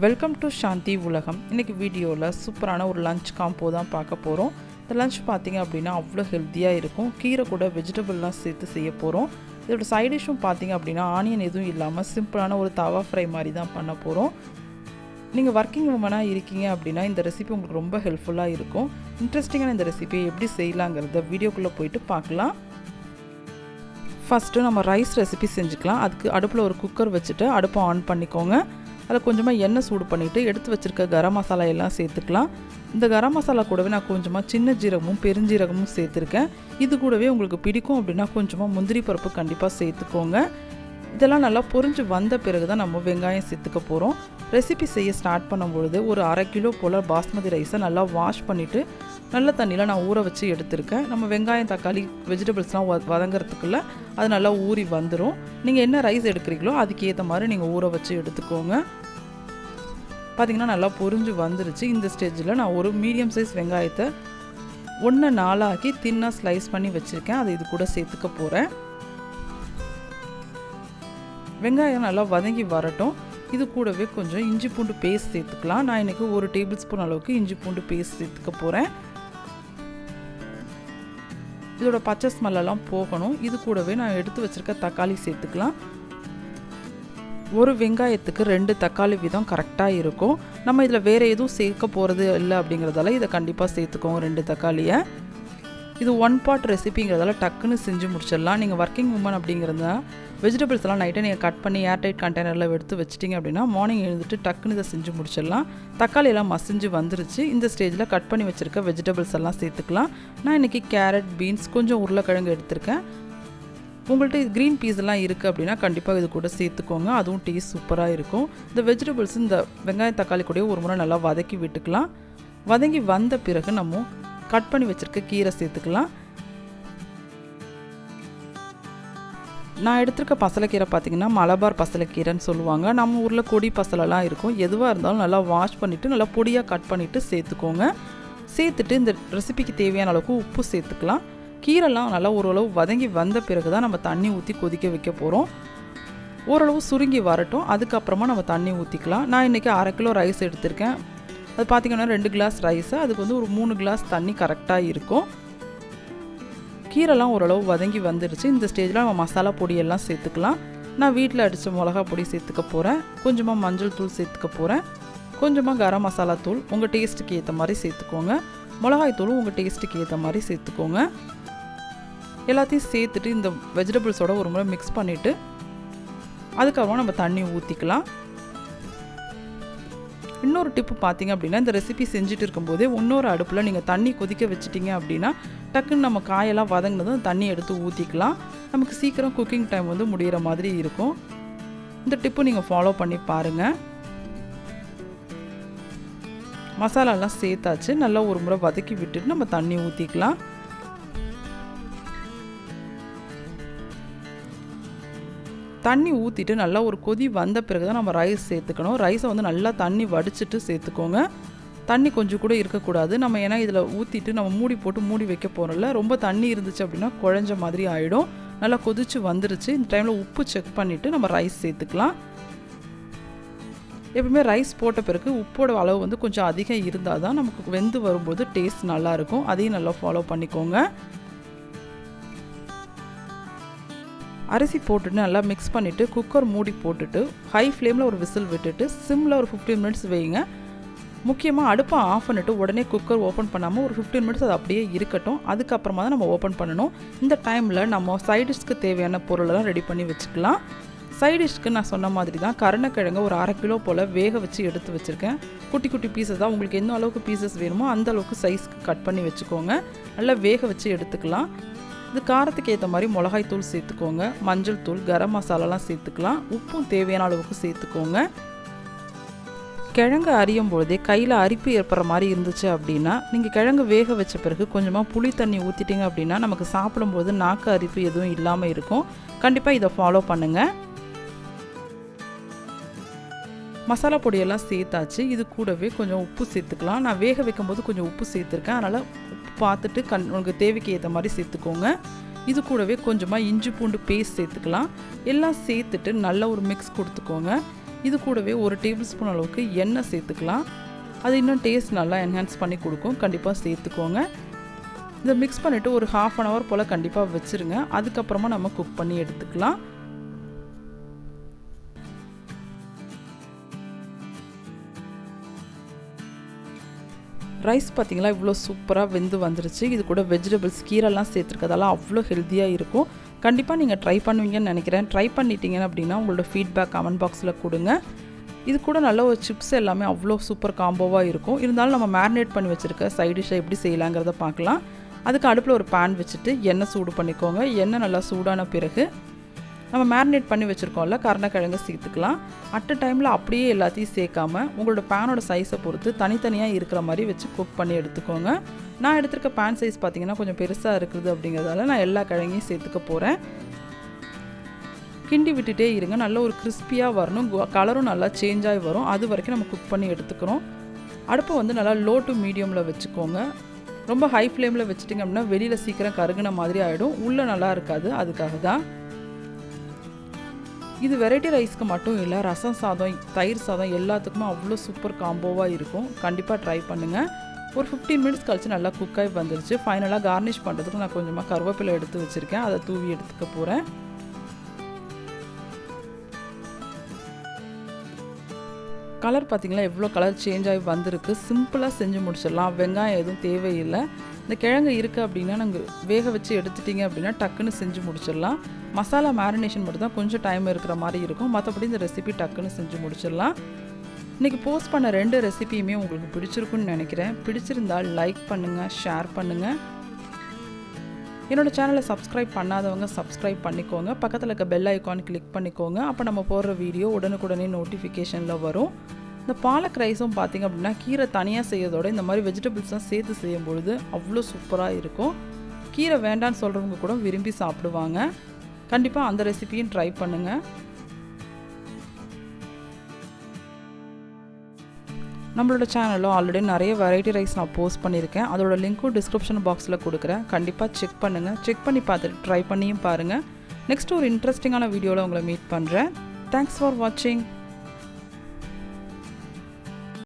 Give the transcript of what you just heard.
Welcome to சாந்தி உலகம். இன்றைக்கி வீடியோவில் சூப்பரான ஒரு லஞ்ச் காம்போ தான் பார்க்க போகிறோம். இந்த லஞ்ச் பார்த்திங்க அப்படின்னா அவ்வளோ ஹெல்த்தியாக இருக்கும். கீரை கூட வெஜிடபிள்லாம் சேர்த்து செய்ய போகிறோம். இதோட சைட் டிஷ்ஷும் பார்த்திங்க அப்படின்னா ஆனியன் எதுவும் இல்லாமல் சிம்பிளான ஒரு தவா ஃப்ரை மாதிரி தான் பண்ண போகிறோம். நீங்கள் ஒர்க்கிங் உமனாக இருக்கீங்க அப்படின்னா இந்த ரெசிபி உங்களுக்கு ரொம்ப ஹெல்ப்ஃபுல்லாக இருக்கும். இன்ட்ரெஸ்டிங்கான இந்த ரெசிபியை எப்படி செய்யலாங்கிறத வீடியோக்குள்ளே போயிட்டு பார்க்கலாம். ஃபஸ்ட்டு நம்ம ரைஸ் ரெசிபி செஞ்சுக்கலாம். அதுக்கு அடுப்பில் ஒரு குக்கர் வச்சுட்டு அடுப்பை ஆன் பண்ணிக்கோங்க. அதில் கொஞ்சமாக எண்ணெய் சூடு பண்ணிவிட்டு எடுத்து வச்சுருக்க கரம் மசாலா எல்லாம் சேர்த்துக்கலாம். இந்த கரம் மசாலா கூடவே நான் கொஞ்சமாக சின்ன ஜீரகமும் பெருஞ்சீரகமும் சேர்த்துருக்கேன். இது கூடவே உங்களுக்கு பிடிக்கும் அப்படின்னா கொஞ்சமாக முந்திரி பருப்பு கண்டிப்பாக சேர்த்துக்கோங்க. இதெல்லாம் நல்லா பொரிஞ்சு வந்த பிறகு தான் நம்ம வெங்காயம் சேர்த்துக்க போகிறோம். ரெசிபி செய்ய ஸ்டார்ட் பண்ணும்பொழுது ஒரு 1/2 கிலோ போல் பாஸ்மதி ரைஸை நல்லா வாஷ் பண்ணிவிட்டு நல்ல தண்ணியில் நான் ஊற வச்சு எடுத்திருக்கேன். நம்ம வெங்காயம் தக்காளி வெஜிடபிள்ஸ்லாம் வதங்கிறதுக்குள்ள அது நல்லா ஊறி வந்துடும். நீங்கள் என்ன ரைஸ் எடுக்கிறீங்களோ அதுக்கேற்ற மாதிரி நீங்கள் ஊற வச்சு எடுத்துக்கோங்க. பார்த்திங்கன்னா நல்லா பொரிஞ்சு வந்துருச்சு. இந்த ஸ்டேஜில் நான் ஒரு மீடியம் சைஸ் வெங்காயத்தை 1/4 ஆக்கி தின்னாக ஸ்லைஸ் பண்ணி வச்சுருக்கேன். அதை இது கூட சேர்த்துக்க போகிறேன். வெங்காயம் நல்லா வதங்கி வரட்டும். இது கூடவே கொஞ்சம் இஞ்சி பூண்டு பேஸ்ட் சேர்த்துக்கலாம். நான் இன்றைக்கி 1 டேபிள் ஸ்பூன் அளவுக்கு இஞ்சி பூண்டு பேஸ்ட் சேர்த்துக்க போகிறேன். இதோட பச்சை ஸ்மெல்லாம் போகணும். இது கூடவே நான் எடுத்து வச்சுருக்க தக்காளி சேர்த்துக்கலாம். ஒரு வெங்காயத்துக்கு 2 தக்காளி வீதம் கரெக்டாக இருக்கும். நம்ம இதில் வேறு எதுவும் சேர்க்க போகிறது இல்லை அப்படிங்கிறதால இதை கண்டிப்பாக சேர்த்துக்கோங்க 2 தக்காளியை. இது 1 பார்ட் ரெசிபிங்கிறதால டக்குன்னு செஞ்சு முடிச்சிடலாம். நீங்கள் ஒர்க்கிங் உமன் அப்படிங்கிறதா வெஜிடபிள்ஸ் எல்லாம் நைட்டை நீங்கள் கட் பண்ணி ஏர்டைட் கண்டெய்னரில் எடுத்து வச்சிட்டிங்க அப்படின்னா மார்னிங் எழுந்துட்டு டக்குன்னு இதை செஞ்சு முடிச்சிடலாம். தக்காளி எல்லாம் மசிஞ்சு வந்துருச்சு. இந்த ஸ்டேஜில் கட் பண்ணி வச்சுருக்க வெஜிடபிள்ஸ் எல்லாம் சேர்த்துக்கலாம். நான் இன்றைக்கி கேரட், பீன்ஸ், கொஞ்சம் உருளைக்கிழங்கு எடுத்திருக்கேன். உங்கள்கிட்ட க்ரீன் பீஸ் எல்லாம் இருக்குது அப்படின்னா கண்டிப்பாக இது கூட சேர்த்துக்கோங்க. அதுவும் டேஸ்ட் சூப்பராக இருக்கும். இந்த வெஜிடபிள்ஸ் இந்த வெங்காயம் தக்காளி கூட ஒரு முறை நல்லா வதக்கி விட்டுக்கலாம். வதங்கி வந்த பிறகு நம்ம கட் பண்ணி வச்சுருக்க கீரை சேர்த்துக்கலாம். நான் எடுத்துருக்க பசலைக்கீரை பார்த்திங்கன்னா மலபார் பசலைக்கீரைன்னு சொல்லுவாங்க. நம்ம ஊரில் கொடி பசலெல்லாம் இருக்கும். எதுவாக இருந்தாலும் நல்லா வாஷ் பண்ணிவிட்டு நல்லா பொடியாக கட் பண்ணிவிட்டு சேர்த்துக்கோங்க. சேர்த்துட்டு இந்த ரெசிபிக்கு தேவையான அளவுக்கு உப்பு சேர்த்துக்கலாம். கீரைலாம் நல்லா ஓரளவு வதங்கி வந்த பிறகு தான் நம்ம தண்ணி ஊற்றி கொதிக்க வைக்க போகிறோம். ஓரளவு சுருங்கி வரட்டும். அதுக்கப்புறமா நம்ம தண்ணி ஊற்றிக்கலாம். நான் இன்றைக்கி 1/2 கிலோ ரைஸ் எடுத்திருக்கேன். அது பார்த்திங்கன்னா 2 கிளாஸ் ரைஸு, அதுக்கு வந்து ஒரு 3 கிளாஸ் தண்ணி கரெக்டாக இருக்கும். கீரைலாம் ஓரளவு வதங்கி வந்துடுச்சு. இந்த ஸ்டேஜில் நம்ம மசாலா பொடியெல்லாம் சேர்த்துக்கலாம். நான் வீட்டில் அடித்த மிளகா பொடி சேர்த்துக்க போகிறேன். கொஞ்சமாக மஞ்சள் தூள் சேர்த்துக்க போகிறேன். கொஞ்சமாக கரம் மசாலா தூள் உங்கள் டேஸ்ட்டுக்கு ஏற்ற மாதிரி சேர்த்துக்கோங்க. மிளகாய் தூளும் உங்கள் டேஸ்ட்டுக்கு ஏற்ற மாதிரி சேர்த்துக்கோங்க. எல்லாத்தையும் சேர்த்துட்டு இந்த வெஜிடபிள்ஸோட ஒரு முறை மிக்ஸ் பண்ணிவிட்டு அதுக்கப்புறம் நம்ம தண்ணி ஊற்றிக்கலாம். இன்னொரு டிப்பு பார்த்திங்க அப்படின்னா இந்த ரெசிபி செஞ்சுட்டு இருக்கும்போதே இன்னொரு அடுப்பில் நீங்கள் தண்ணி கொதிக்க வச்சுட்டிங்க அப்படின்னா டக்குன்னு நம்ம காயெல்லாம் வதங்கினதும் தண்ணி எடுத்து ஊற்றிக்கலாம். நமக்கு சீக்கிரம் குக்கிங் டைம் வந்து முடிகிற மாதிரி இருக்கும். இந்த டிப்பு நீங்கள் ஃபாலோ பண்ணி பாருங்கள். மசாலாலாம் சேர்த்தாச்சு. நல்லா ஒரு முறை வதக்கி விட்டுட்டு நம்ம தண்ணி ஊற்றிக்கலாம். தண்ணி ஊற்றிட்டு நல்லா ஒரு கொதி வந்த பிறகு தான் நம்ம ரைஸ் சேர்த்துக்கணும். ரைஸை வந்து நல்லா தண்ணி வடிச்சிட்டு சேர்த்துக்கோங்க. தண்ணி கொஞ்சம் கூட இருக்கக்கூடாது. நம்ம ஏன்னா இதில் ஊற்றிட்டு நம்ம மூடி போட்டு மூடி வைக்க போகிறோம்ல, ரொம்ப தண்ணி இருந்துச்சு அப்படின்னா குழஞ்ச மாதிரி ஆகிடும். நல்லா கொதிச்சு வந்துருச்சு. இந்த டைமில் உப்பு செக் பண்ணிவிட்டு நம்ம ரைஸ் சேர்த்துக்கலாம். எப்பவுமே ரைஸ் போட்ட பிறகு உப்போட அளவு வந்து கொஞ்சம் அதிகம் இருந்தால் தான் நமக்கு வெந்து வரும்போது டேஸ்ட் நல்லாயிருக்கும். அதையும் நல்லா ஃபாலோ பண்ணிக்கோங்க. அரிசி போட்டுட்டு நல்லா மிக்ஸ் பண்ணிவிட்டு குக்கர் மூடி போட்டுட்டு ஹை ஃப்ளேமில் ஒரு விசில் விட்டுட்டு சிம்மில் ஒரு 15 மினிட்ஸ் வைங்க. முக்கியமாக அடுப்பை ஆஃப் பண்ணிவிட்டு உடனே குக்கர் ஓப்பன் பண்ணாமல் ஒரு 15 மினிட்ஸ் அது அப்படியே இருக்கட்டும். அதுக்கப்புறமா தான் நம்ம ஓப்பன் பண்ணணும். இந்த டைமில் நம்ம சைட் டிஷ்க்கு தேவையான பொருளெல்லாம் ரெடி பண்ணி வச்சுக்கலாம். சைட் டிஷ்க்கு நான் சொன்ன மாதிரி தான் கருணக்கிழங்கு ஒரு 1/2 கிலோ போல் வேக வச்சு எடுத்து வச்சுருக்கேன். குட்டி குட்டி பீசஸ் தான். உங்களுக்கு எந்த அளவுக்கு பீசஸ் வேணுமோ அந்த அளவுக்கு சைஸ்க்கு கட் பண்ணி வச்சுக்கோங்க. நல்லா வேக வச்சு எடுத்துக்கலாம். இது காரத்துக்கு ஏற்ற மாதிரி மிளகாய் தூள் சேர்த்துக்கோங்க. மஞ்சள் தூள், கரம் மசாலாலாம் சேர்த்துக்கலாம். உப்பும் தேவையான அளவுக்கு சேர்த்துக்கோங்க. கிழங்கு அரியும் பொழுதே கையில் அரிப்பு ஏற்படுற மாதிரி இருந்துச்சு அப்படின்னா நீங்கள் கிழங்கு வேக வச்ச பிறகு கொஞ்சமாக புளி தண்ணி ஊற்றிட்டிங்க அப்படின்னா நமக்கு சாப்பிடும்போது நாக்கு அரிப்பு எதுவும் இல்லாமல் இருக்கும். கண்டிப்பாக இதை ஃபாலோ பண்ணுங்கள். மசாலா பொடியெல்லாம் சேர்த்தாச்சு. இது கூடவே கொஞ்சம் உப்பு சேர்த்துக்கலாம். நான் வேக வைக்கும்போது கொஞ்சம் உப்பு சேர்த்துருக்கேன். அதனால் உப்பு பார்த்துட்டு உங்களுக்கு தேவைக்கு ஏற்ற மாதிரி சேர்த்துக்கோங்க. இது கூடவே கொஞ்சமாக இஞ்சி பூண்டு பேஸ்ட் சேர்த்துக்கலாம். எல்லாம் சேர்த்துட்டு நல்ல ஒரு மிக்ஸ் கொடுத்துக்கோங்க. இது கூடவே 1 டேபிள் ஸ்பூன் அளவுக்கு எண்ணெய் சேர்த்துக்கலாம். அது இன்னும் டேஸ்ட் நல்லா என்ஹான்ஸ் பண்ணி கொடுக்கும். கண்டிப்பாக சேர்த்துக்கோங்க. இதை மிக்ஸ் பண்ணிவிட்டு ஒரு 1/2 அன் ஹவர் போல் கண்டிப்பாக வச்சுருங்க. அதுக்கப்புறமா நம்ம குக் பண்ணி எடுத்துக்கலாம். ரைஸ் பார்த்திங்களா இவ்வளோ சூப்பராக வெந்து வந்துருச்சு. இது கூட வெஜிடபிள்ஸ் கீரைலாம் சேர்த்துருக்கதால அவ்வளோ ஹெல்த்தியாக இருக்கும். கண்டிப்பாக நீங்கள் ட்ரை பண்ணுவீங்கன்னு நினைக்கிறேன். ட்ரை பண்ணிட்டீங்க அப்படின்னா உங்களோட ஃபீட்பேக் கமெண்ட் பாக்ஸில் கொடுங்க. இது கூட நல்ல ஒரு சிப்ஸ் எல்லாமே அவ்வளோ சூப்பர் காம்போவாக இருக்கும். இருந்தாலும் நம்ம மேரினேட் பண்ணி வச்சுருக்க சைட் டிஷ்ஷை எப்படி செய்யலாங்கிறத பார்க்கலாம். அதுக்கு அடுப்பில் ஒரு பேன் வச்சுட்டு எண்ணெய் சூடு பண்ணிக்கோங்க. எண்ணெய் நல்லா சூடான பிறகு நம்ம மேரினேட் பண்ணி வச்சுருக்கோம்ல கருணக்கிழங்கு சேர்த்துக்கலாம். அட் அ டைமில் அப்படியே எல்லாத்தையும் சேர்க்காம உங்களோட பேனோட சைஸை பொறுத்து தனித்தனியாக இருக்கிற மாதிரி வச்சு குக் பண்ணி எடுத்துக்கோங்க. நான் எடுத்துருக்க பேன் சைஸ் பார்த்திங்கன்னா கொஞ்சம் பெருசாக இருக்குது அப்படிங்கிறதால நான் எல்லா கிழங்கையும் சேர்த்துக்க போகிறேன். கிண்டி விட்டுட்டே இருங்க. நல்ல ஒரு கிறிஸ்பியாக வரணும். கலரும் நல்லா சேஞ்ச் ஆகி வரும். அது வரைக்கும் நம்ம குக் பண்ணி எடுத்துக்கிறோம். அடுப்பை வந்து நல்லா லோ டு மீடியமில் வச்சுக்கோங்க. ரொம்ப ஹை ஃப்ளேமில் வச்சுட்டிங்க அப்படின்னா வெளியில் சீக்கிரம் கருகுன மாதிரி ஆகிடும். உள்ளே நல்லா இருக்காது. அதுக்காக தான் இது வெரைட்டி ரைஸ்க்கு மட்டும் இல்லை, ரசம் சாதம் தயிர் சாதம் எல்லாத்துக்குமே அவ்வளோ சூப்பர் காம்போவாக இருக்கும். கண்டிப்பாக ட்ரை பண்ணுங்கள். ஒரு 15 மினிட்ஸ் கழிச்சு நல்லா குக்காகி வந்துருச்சு. ஃபைனலாக கார்னிஷ் பண்ணுறதுக்கு நான் கொஞ்சமாக கருவேப்பிலை எடுத்து வச்சுருக்கேன். அதை தூவி எடுத்துக்க போகிறேன். கலர் பார்த்திங்களா எவ்வளோ கலர் சேஞ்ச் ஆகி வந்திருக்கு. சிம்பிளாக செஞ்சு முடிச்சிடலாம். வெங்காயம் எதுவும் தேவையில்லை. இந்த கிழங்கு இருக்குது அப்படின்னா நாங்கள் வேக வச்சு எடுத்துட்டிங்க அப்படின்னா டக்குன்னு செஞ்சு முடிச்சிடலாம். மசாலா மேரினேஷன் மட்டும் தான் கொஞ்சம் டைம் இருக்கிற மாதிரி இருக்கும். மற்றபடி இந்த ரெசிபி டக்குன்னு செஞ்சு முடிச்சிடலாம். இன்றைக்கி போஸ்ட் பண்ண 2 ரெசிபியுமே உங்களுக்கு பிடிச்சிருக்குன்னு நினைக்கிறேன். பிடிச்சிருந்தால் லைக் பண்ணுங்கள், ஷேர் பண்ணுங்கள். என்னோடய சேனலை சப்ஸ்கிரைப் பண்ணாதவங்க சப்ஸ்கிரைப் பண்ணிக்கோங்க. பக்கத்தில் இருக்க பெல் ஐக்கான் கிளிக் பண்ணிக்கோங்க. அப்போ நம்ம போடுற வீடியோ உடனுக்குடனே நோட்டிஃபிகேஷனில் வரும். இந்த பாலக் ரைஸும் பார்த்திங்க அப்படின்னா கீரை தனியாக செய்யறதோட இந்த மாதிரி வெஜிடபிள்ஸ்லாம் சேர்த்து செய்யும்பொழுது அவ்வளோ சூப்பராக இருக்கும். கீரை வேண்டான்னு சொல்கிறவங்க கூட விரும்பி சாப்பிடுவாங்க. கண்டிப்பாக அந்த ரெசிபியும் ட்ரை பண்ணுங்கள். நம்மளோட சேனலில் ஆல்ரெடி நிறைய வெரைட்டி ரைஸ் நான் போஸ்ட் பண்ணியிருக்கேன். அதோட லிங்க்கும் டிஸ்கிரிப்ஷன் பாக்ஸில் கொடுக்குறேன். கண்டிப்பாக செக் பண்ணுங்கள். செக் பண்ணி பார்த்துட்டு ட்ரை பண்ணியும் பாருங்கள். நெக்ஸ்ட் ஒரு இன்ட்ரெஸ்டிங்கான வீடியோவில் உங்களை மீட் பண்ணுறேன். தேங்க்ஸ் ஃபார் வாட்சிங்.